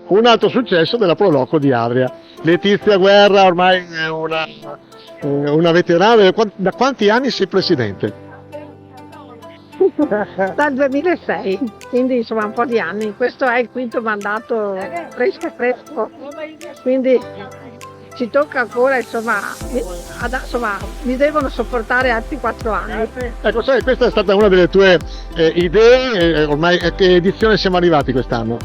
un altro successo della Pro Loco di Adria. Letizia Guerra ormai è una veterana. Da quanti anni sei presidente? Dal 2006, quindi insomma un po' di anni. Questo è il quinto mandato fresco, quindi ci tocca ancora, insomma, mi devono sopportare altri 4 anni. Ecco, sai, questa è stata una delle tue idee, ormai a che edizione siamo arrivati quest'anno?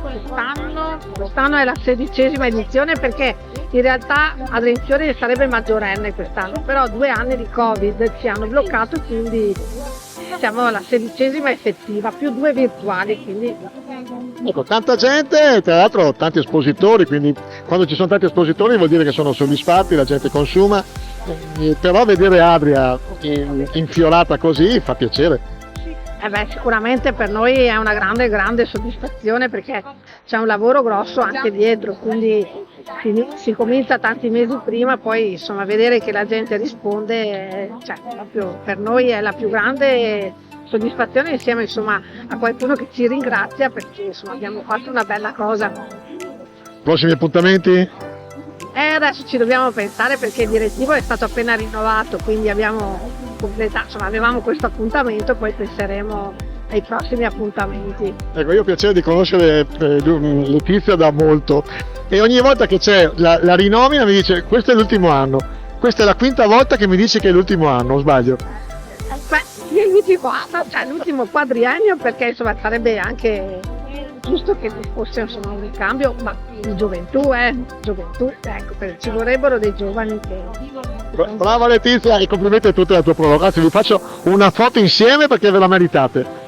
Quest'anno è la 16ª edizione, perché in realtà Adrian sarebbe maggiorenne quest'anno, però 2 anni di Covid ci hanno bloccato, quindi siamo alla 16ª effettiva, più 2 virtuali, quindi... Ecco, tanta gente, tra l'altro tanti espositori, quindi quando ci sono tanti espositori vuol dire che sono soddisfatti, la gente consuma, però vedere Adria infiorata così fa piacere. Sicuramente per noi è una grande soddisfazione, perché c'è un lavoro grosso anche dietro, quindi si comincia tanti mesi prima, poi insomma vedere che la gente risponde, proprio per noi è la più grande soddisfazione, insieme insomma a qualcuno che ci ringrazia, perché insomma abbiamo fatto una bella cosa. Prossimi appuntamenti? Adesso ci dobbiamo pensare, perché il direttivo è stato appena rinnovato, quindi abbiamo completato, insomma avevamo questo appuntamento, poi penseremo ai prossimi appuntamenti. Ecco, io ho piacere di conoscere Letizia da molto, e ogni volta che c'è la rinomina mi dice questo è l'ultimo anno, questa è la 5ª volta che mi dice che è l'ultimo anno, o sbaglio? L'ultimo quadriennio, perché insomma sarebbe anche giusto che fosse insomma un ricambio, ma di gioventù, ecco, ci vorrebbero dei giovani che... Brava Letizia, e complimenti a tutta la tua Pro Loco, vi faccio una foto insieme perché ve la meritate.